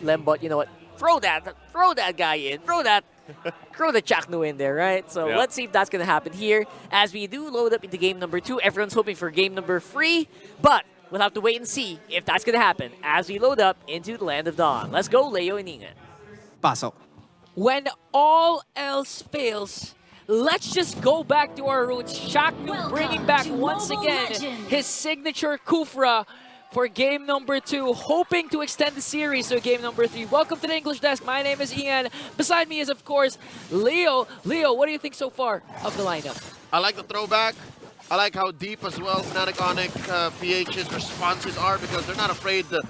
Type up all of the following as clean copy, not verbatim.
Lembot, you know what? Throw that guy in. Throw the Chaknu in there, right? So let's see if that's going to happen here. As we do load up into game number 2, everyone's hoping for game number 3, but we'll have to wait and see if that's going to happen as we load up into the Land of Dawn. Let's go, Leo and Ingan. Pasok. When all else fails, let's just go back to our roots. Chaknu bringing back once again his signature Kufra for game number 2, hoping to extend the series to game number 3. Welcome to the English Desk. My name is Ian. Beside me is, of course, Leo. Leo, what do you think so far of the lineup? I like the throwback. I like how deep as well Fnatic Onic PH's responses are, because they're not afraid to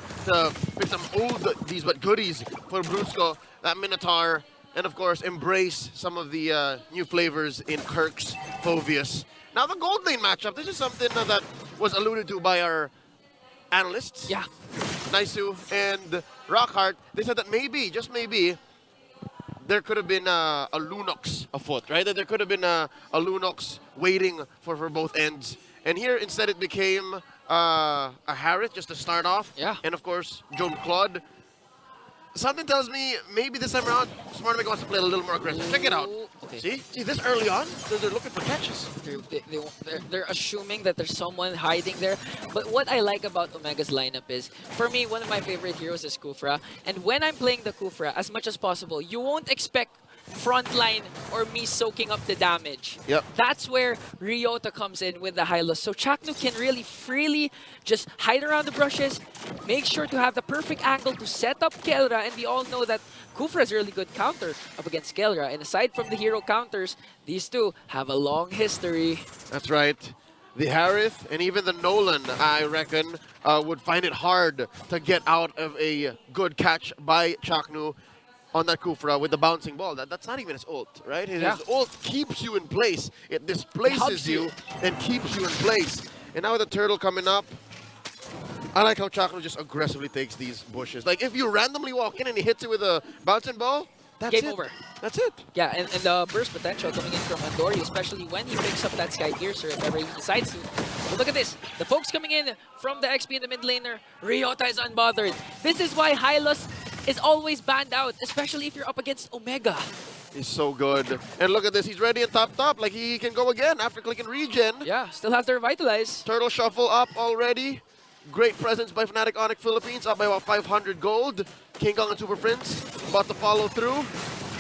pick some old these but goodies for Brusco, that Minotaur, and of course embrace some of the new flavors in Kirk's Phoveus. Now the gold lane matchup, this is something that was alluded to by our analysts. Yeah. Naisu and Rockhart. They said that maybe, just maybe, there could have been a Lunox afoot, right? That there could have been a Lunox waiting for both ends. And here, instead, it became a Harith just to start off. Yeah. And, of course, Joan Claude. Something tells me maybe this time around, Smartmatic wants to play a little more aggressive. Check it out. Okay. See, this early on, they're looking for catches. They're assuming that there's someone hiding there. But what I like about Omega's lineup is, for me, one of my favorite heroes is Kufra. And when I'm playing the Kufra, as much as possible, you won't expect frontline or me soaking up the damage. Yep. That's where Ryota comes in with the Hylos. So Chaknu can really freely just hide around the brushes, make sure to have the perfect angle to set up Kelra, and we all know that Kufra is a really good counter up against Kelra. And aside from the hero counters, these two have a long history. That's right. The Harith and even the Nolan, I reckon, would find it hard to get out of a good catch by Chaknu on that Kufra with the bouncing ball. That's not even his ult, right? His ult keeps you in place. It displaces you and keeps you in place. And now with the turtle coming up, I like how Chaknu just aggressively takes these bushes. Like, if you randomly walk in and he hits it with a bouncing ball, that's Game it. over. That's it. Yeah, and the burst potential coming in from Andori, especially when he picks up that Sky Piercer if ever he decides to. But look at this. The folks coming in from the XP in the mid laner, Ryota is unbothered. This is why Hylos is always banned out, especially if you're up against Omega. He's so good. And look at this. He's ready and top. Like, he can go again after clicking regen. Yeah, still has to revitalize. Turtle shuffle up already. Great presence by Fnatic Onic Philippines, up by about 500 gold. King Kong and Super Prince about to follow through.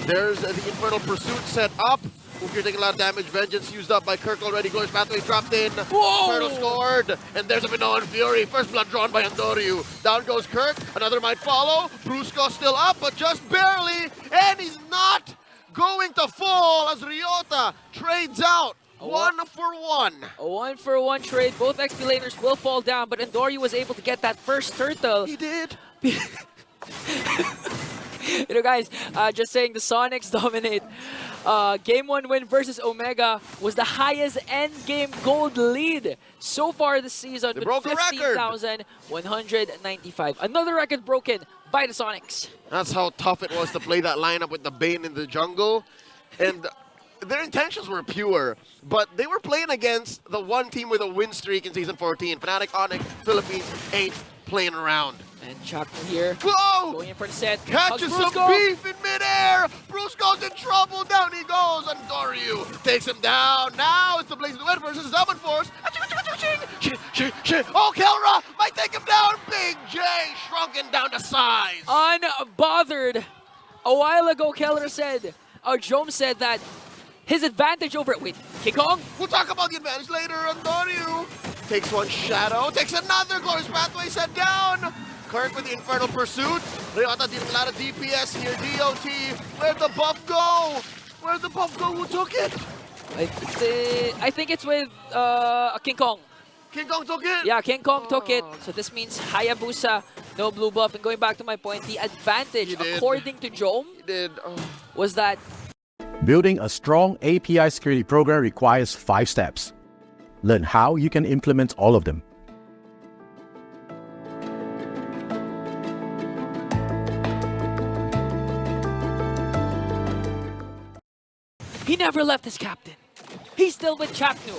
There's the Infernal Pursuit set up. Ukir taking a lot of damage. Vengeance used up by Kirk already. Glorious Pathway dropped in. Whoa! Turtle scored. And there's a Minoan Fury. First blood drawn by Andoryu. Down goes Kirk. Another might follow. Brusco still up, but just barely. And he's not going to fall as Ryota trades out. 1-for-1. A 1-for-1 trade. Both XP laners will fall down, but Andoryu was able to get that first turtle. He did. You know, guys, just saying the Sonics dominate. Game 1 win versus Omega was the highest end game gold lead so far this season with 15,195. Another record broken by the Sonics. That's how tough it was to play that lineup with the Bane in the jungle. And their intentions were pure, but they were playing against the one team with a win streak in Season 14. Fnatic Onic Philippines ain't playing around. And Chaknu here, Whoa! going in for the set. Catches some beef in midair! Brusco's in trouble! Down he goes! And Doryu takes him down. Now it's the Blaze of the Wind versus Summon Force. Oh, Kelra might take him down! Big J shrunken down to size. Unbothered. A while ago, Keller said, or Jom said that his advantage over, wait, King Kong? We'll talk about the advantage later. Andoryu takes one shadow, takes another Glorious Pathway set down. Kirk with the Infernal Pursuit. Ryota dealing a lot of DPS here. DOT. Where'd the buff go? Where'd the buff go? Who took it? I think it's with King Kong. King Kong took it? Yeah, King Kong took it. So this means Hayabusa, no blue buff. And going back to my point, the advantage, according to Jom, was that building a strong API security program requires 5 steps. Learn how you can implement all of them. he never left his captain. He's still with Chaknu.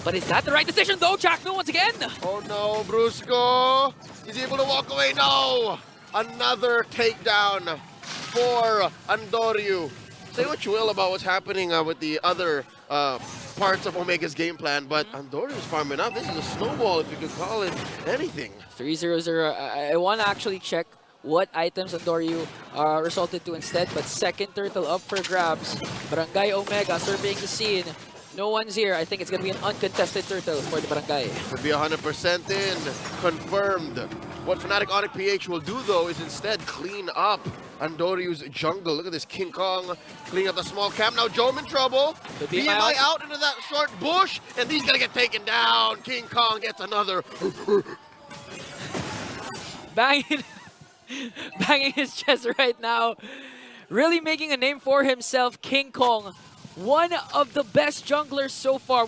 But is that the right decision though? Chaknu once again. Oh no, Brusco. He's able to walk away. No. Another takedown for Andoryu. Say what you will about what's happening with the other parts of Omega's game plan, but Andoryu's farming up. This is a snowball, if you could call it anything. 3-0-0. I want to actually check what items Andoryu resulted to instead, but second turtle up for grabs. Barangay Omega surveying the scene. No one's here. I think it's going to be an uncontested turtle for the Barangay. Could be 100% in. Confirmed. What Fnatic Onyx PH will do, though, is instead clean up Andoryu's jungle. Look at this King Kong cleaning up the small camp. Now Jome in trouble. BMI out into that short bush, and he's going to get taken down. King Kong gets another. Banging his chest right now. Really making a name for himself, King Kong. One of the best junglers so far.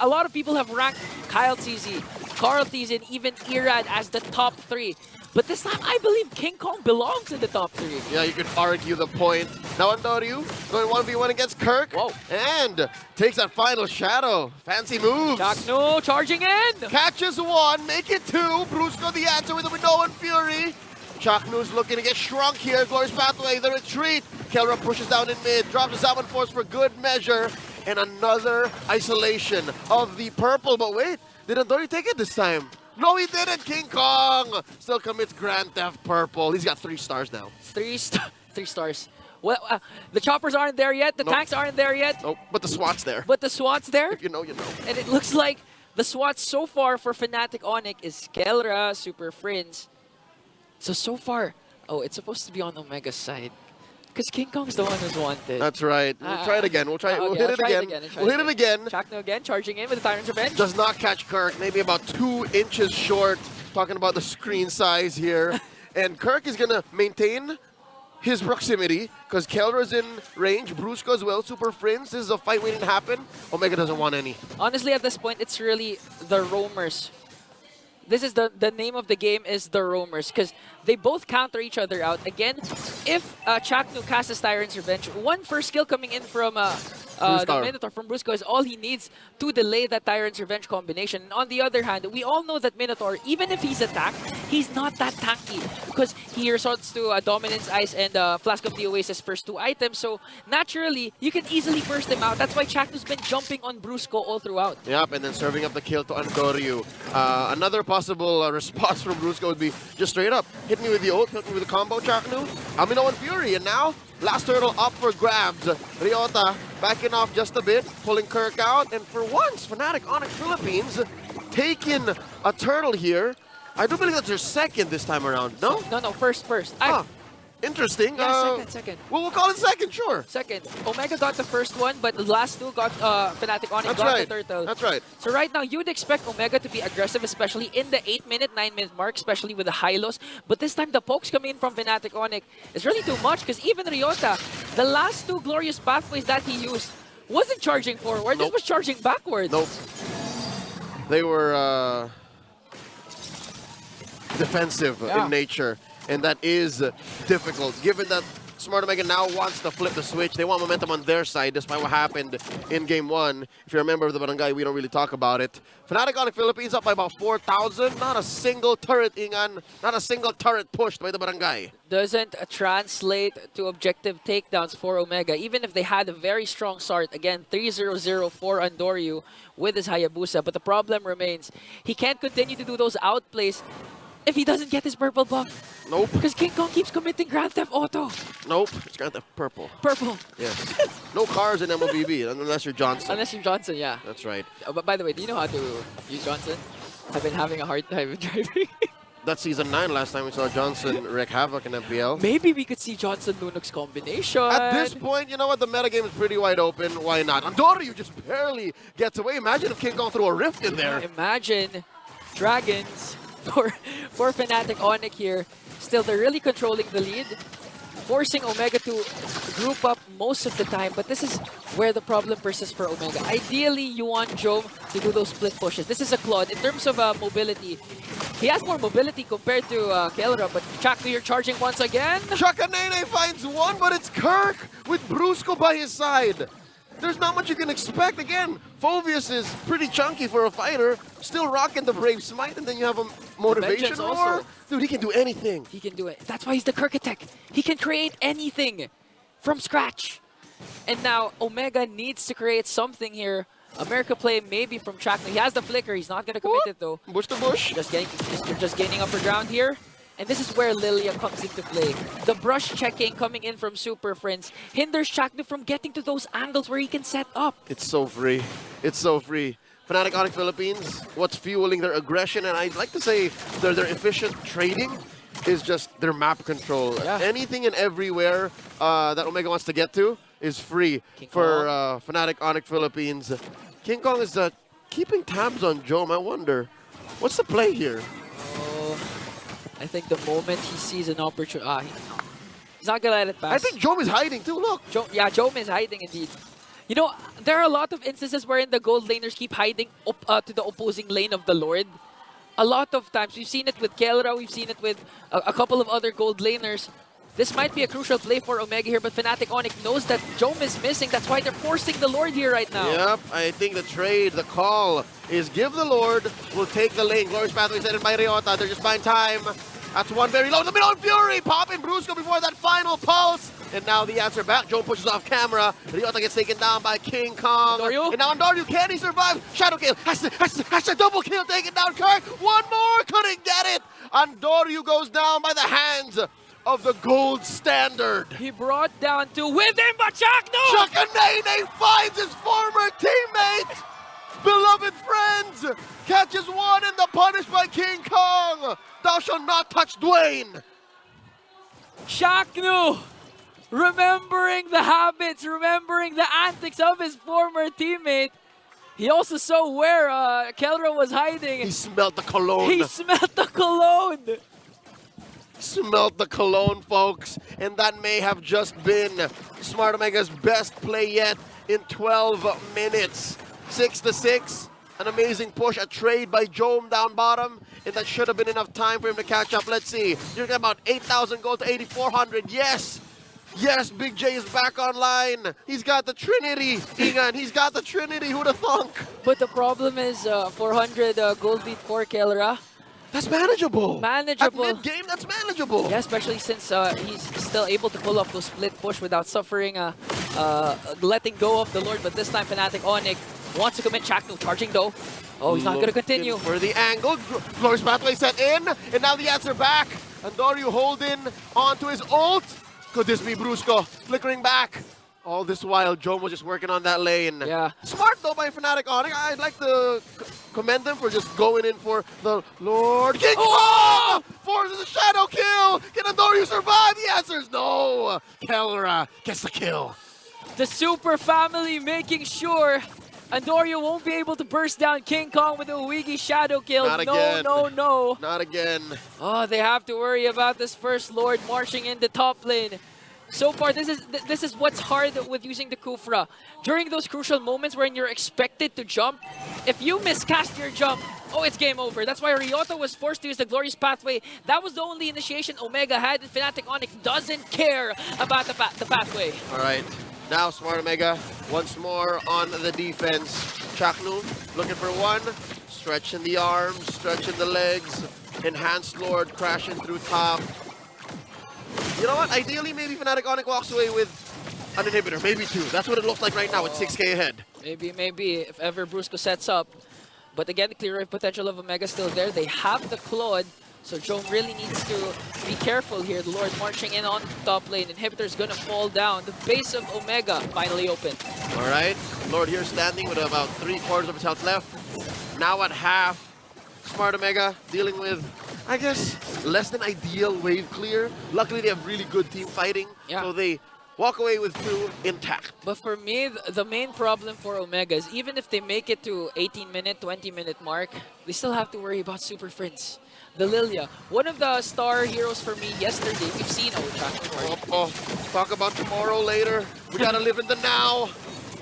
A lot of people have ranked Kyle TZ, Carl TZ, and even Irad as the top 3. But this time, I believe King Kong belongs in the top 3. Yeah, you could argue the point. Now Andoryu going 1v1 against Kirk. Whoa. And takes that final shadow. Fancy moves. Chaknu charging in. Catches 1, make it 2. Brusco the answer with the Minoan Fury. Chaknu's looking to get shrunk here. Glorious Pathway, the retreat. Kelra pushes down in mid, drops the Salmon Force for good measure. And another isolation of the purple. But wait, did Andoryu take it this time? No, he didn't. King Kong still commits Grand Theft Purple. He's got 3 stars now. 3 stars. Well, the choppers aren't there yet. The tanks aren't there yet. Nope, but the SWAT's there. But the SWAT's there. If you know, you know. And it looks like the SWAT so far for Fnatic Onyx is Kelra, Super Friends. So far, oh, it's supposed to be on Omega's side. Because King Kong's the one who's wanted. That's right. We'll try it again. We'll try. We'll hit it again. We'll hit it again. Chakno again, charging in with the Tyrant's Revenge. Does not catch Kirk. Maybe about 2 inches short. Talking about the screen size here. And Kirk is going to maintain his proximity because Kelra's in range. Brusco as well. Super Friends. This is a fight waiting to happen. Omega doesn't want any. Honestly, at this point, it's really the roamers. This is the name of the game is the roamers because they both counter each other out. Again, if Chaknu casts Tyrant's Revenge, one first skill coming in from the Minotaur from Brusco is all he needs to delay that Tyrant's Revenge combination. And on the other hand, we all know that Minotaur, even if he's attacked, he's not that tanky because he resorts to Dominance Ice and Flask of the Oasis first 2 items. So naturally, you can easily burst him out. That's why Chaknu's been jumping on Brusco all throughout. Yep, and then serving up the kill to Andoryu. Another possible response from Brusco would be just straight up. Hit me with the ult, hit me with the combo, Chaknu. Amino and Fury, and now last turtle up for grabs. Ryota backing off just a bit, pulling Kirk out, and for once, Fnatic Onyx Philippines taking a turtle here. I do believe that's their second this time around, no? No, first. Interesting. Yeah, second. Well, we'll call it second, sure. Second. Omega got the first one, but the last 2 got Fnatic Onyx got the turtle. That's right. So right now, you would expect Omega to be aggressive, especially in the 8-minute, 9-minute mark, especially with the high-lows. But this time, the pokes coming in from Fnatic Onyx is really too much because even Ryota, the last 2 glorious pathways that he used, wasn't charging forward. This was charging backwards. Nope. They were defensive in nature. And that is difficult, given that Smart Omega now wants to flip the switch. They want momentum on their side, despite what happened in Game 1. If you're a member of the Barangay, we don't really talk about it. Fnatic Onyx Philippines up by about 4,000. Not a single turret, Ingan. Not a single turret pushed by the Barangay. Doesn't translate to objective takedowns for Omega, even if they had a very strong start. Again, 3-0-0 for Andoryu with his Hayabusa. But the problem remains, he can't continue to do those outplays if he doesn't get his purple buff. Nope. Because King Kong keeps committing Grand Theft Auto. Nope. It's Grand Theft Purple. Purple. Yes. No cars in MLBB unless you're Johnson. Unless you're Johnson, yeah. That's right. But by the way, do you know how to use Johnson? I've been having a hard time driving. That's Season 9 last time we saw Johnson wreak havoc in MPL. Maybe we could see Johnson Lunux combination. At this point, you know what? The metagame is pretty wide open. Why not? Andoryu just barely gets away. Imagine if King Kong threw a rift in there. Imagine Dragons for Fnatic Onyx here. Still, they're really controlling the lead, forcing Omega to group up most of the time, but this is where the problem persists for Omega. Ideally, you want Jome to do those split pushes. This is a Claude. In terms of mobility, he has more mobility compared to Kelra, but Chaknu here charging once again. Chakanene finds one, but it's Kirk with Brusco by his side. there's not much you can expect. Again, Phovius is pretty chunky for a fighter, still rocking the Brave Smite, and then you have a motivation Vengeance roar. also. Dude, he can do anything. He can do it. That's why he's the Kirkatech. He can create anything from scratch. And now Omega needs to create something here. America play maybe from Chakno. He has the flicker. He's not going to commit it though. Bush to bush. You're just gaining upper ground here. And this is where Lilia comes into play. The brush checking coming in from Super Friends hinders Chakno from getting to those angles where he can set up. It's so free. It's so free. Fnatic Onyx Philippines, what's fueling their aggression, and I'd like to say their efficient trading, is just their map control. Yeah. Anything and everywhere that Omega wants to get to is free for Fnatic Onyx Philippines. King Kong is keeping tabs on Jome. I wonder, what's the play here? I think the moment he sees an opportunity, he's not gonna let it pass. I think Jome is hiding too, look. Jome is hiding indeed. You know, there are a lot of instances wherein the gold laners keep hiding to the opposing lane of the Lord. A lot of times, we've seen it with Kelra, we've seen it with a couple of other gold laners. This might be a crucial play for Omega here, but Fnatic Onyx knows that Jome is missing. That's why they're forcing the Lord here right now. Yep, I think the trade, the call is give the Lord, will take the lane. Glorious Pathway set in by Ryota. They're just buying time. That's one very low. The middle Fury popping Brusco before that final pulse. And now the answer back. Jome pushes off camera. Ryota gets taken down by King Kong. Andoryu? And now Andoryu, can he survive? Shadow kill. Has to double kill, taking down Kirk. One more, couldn't get it. Andoryu goes down by the hands of the gold standard. He brought down two with him, but Chakno! Chakanene finds his former teammate. Beloved friends, catches one and the punish by King Kong. Thou shalt not touch Dwayne. Chakno! Remembering the habits, remembering the antics of his former teammate. He also saw where Kelra was hiding. He smelled the cologne. He smelled the cologne. Smelled the cologne, folks. And that may have just been Smart Omega's best play yet in 12 minutes. 6-6. An amazing push, a trade by Jome down bottom, and that should have been enough time for him to catch up. Let's see. You're talking about 8,000 gold to 8,400. Yes. Yes, Big J is back online. He's got the Trinity, Ingan. He's got the Trinity. Who'd have thunk? But the problem is 400 gold lead for Kelra. That's manageable. Manageable. At mid-game, that's manageable. Yeah, especially since he's still able to pull off those split push without suffering letting go of the Lord. But this time, Fnatic Onyx wants to commit. Chakno charging though. Oh, he's not going to continue. For the angle. Glorious Pathway set in. And now the answer back. Andoryu holding onto his ult. Could this be Brusco flickering back? All this while, Jome was just working on that lane. Yeah. Smart though by Fnatic Onyx. I'd like to commend them for just going in for the Lord. King Kong forces a shadow kill. Can Andoryu survive? The answer is no. Kelra gets the kill. The Super Family making sure Andoryu won't be able to burst down King Kong with a Wiggy shadow kill. Not again. No. Not again. Oh, they have to worry about this first Lord marching in the top lane. So far, this is what's hard with using the Kufra. During those crucial moments when you're expected to jump, if you miscast your jump, oh, it's game over. That's why Ryota was forced to use the Glorious Pathway. That was the only initiation Omega had, and Fnatic Onyx doesn't care about the pathway. All right. Now Smart Omega once more on the defense. Chakno looking for one. Stretching the arms, stretching the legs. Enhanced Lord crashing through top. You know what? Ideally, maybe Fnatic Onyx walks away with an inhibitor. Maybe two. That's what it looks like right now with 6K ahead. Maybe, if ever Brusco sets up. But again, the clear wave potential of Omega still there. They have the Claude, so Jome really needs to be careful here. The Lord marching in on the top lane. Inhibitor's gonna fall down. The base of Omega finally open. All right. Lord here standing with about 3/4 of his health left. Now at half. Smart Omega dealing with, I guess, less than ideal wave clear. Luckily, they have really good team fighting, so they walk away with two intact. But for me, the main problem for Omega is even if they make it to 18-minute, 20-minute mark, they still have to worry about Super Friends. The Lilia, one of the star heroes for me yesterday. We've seen Talk about tomorrow later. We gotta live in the now.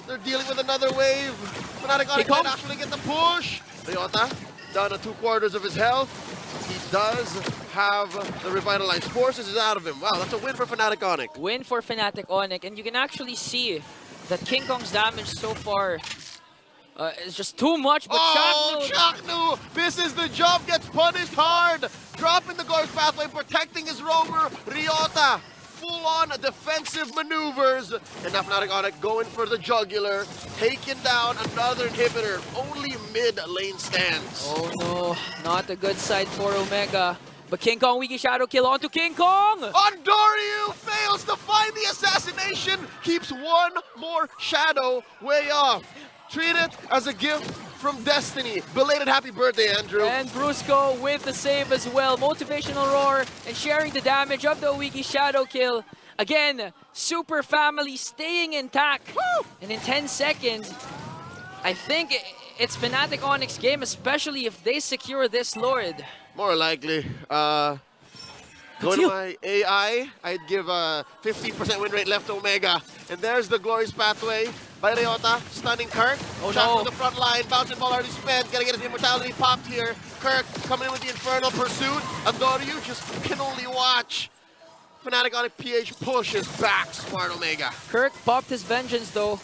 They're dealing with another wave. Fnatic Onyx might actually get the push. Ryota down to 2/4 of his health. He does have the revitalized forces is out of him. Wow, that's a win for Fnatic Onyx. Win for Fnatic Onyx, and you can actually see that King Kong's damage so far is just too much, but Oh, Chaknu, Chaknu! This is the job, gets punished hard. Dropping the Glorious Pathway, protecting his roamer, Ryota. Full-on defensive maneuvers. And Fnatic Onyx going for the jugular. Taking down another inhibitor. Only mid-lane stands. oh no, not a good side for Omega. But King Kong, Wiki Shadow Kill onto King Kong! Andoryu fails to find the assassination. Keeps one more shadow way off. Treat it as a gift from Destiny. Belated happy birthday, Andrew. And Brusco with the save as well. Motivational Roar and sharing the damage of the Wiki Shadow Kill. Again, Super Family staying intact. Woo! And in 10 seconds, I think it's Fnatic Onyx game, especially if they secure this Lord. More likely. Go to my AI, I'd give a 15% win rate left to Omega. And there's the Glorious Pathway by Ryota, stunning Kirk. Oh, Shot no. from the front line, bouncing ball already spent. Gotta get his immortality popped here. Kirk coming in with the Infernal Pursuit. Andoryu just can only watch. Fnatic Onyx PH pushes back Smart Omega. Kirk popped his vengeance though.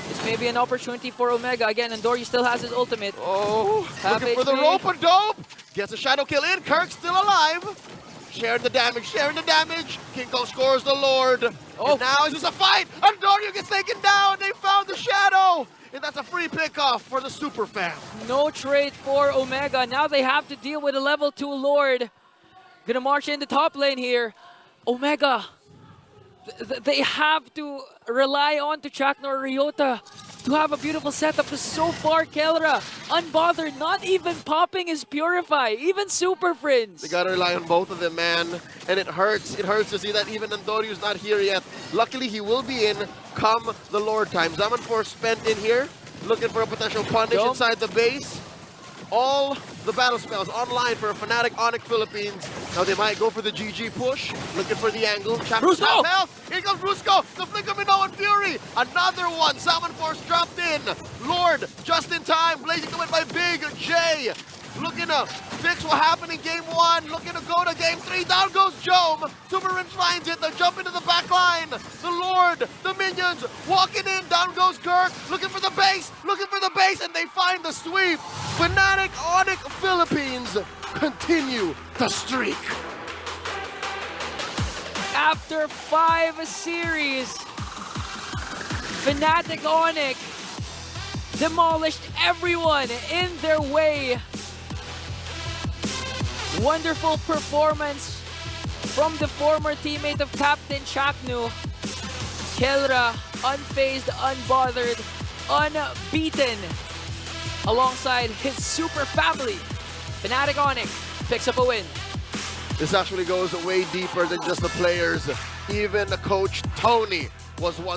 This may be an opportunity for Omega. Again, Andoryu still has his ultimate. Oh, Half looking for the HP. rope and dope. Gets a shadow kill in. Kirk still alive. Sharing the damage, sharing the damage. King Kong scores the Lord. Oh. And now is this a fight? Andoryu gets taken down. They found the shadow. And that's a free pickoff for the super fam. No trade for Omega. Now they have to deal with a level 2 Lord. Gonna march in the top lane here. Omega, they have to rely on to Chaknu or Ryota to have a beautiful setup. But so far, Kelra, unbothered, not even popping his Purify, even Super Friends. They gotta rely on both of them, man. And it hurts. It hurts to see that even Andoryu's not here yet. Luckily, he will be in come the Lord time. Zaman Force spent in here, looking for a potential punish Jump. inside the base. All the battle spells online for Fnatic Onyx Philippines. Now they might go for the GG push, looking for the angle. Brusco! Half health. Here comes Brusco. The flick of Minnow and Fury. Another one. Salmon Force dropped in. Lord, just in time. Blazing coming by Big J. Looking to fix what happened in game 1. Looking to go to game 3. Down goes Jome. Super Rinse finds it. They jump into the back line. The Lord, the minions walking in. Down goes Kirk. Looking for the base. Looking for the base. And they find the sweep. Fnatic Onyx Philippines continue the streak. After 5 series, Fnatic Onyx demolished everyone in their way. Wonderful performance from the former teammate of Captain Chaknu. Kelra, unfazed, unbothered, unbeaten, alongside his super family. Fnatic Onyx picks up a win. This actually goes way deeper than just the players. Even Coach Tony was one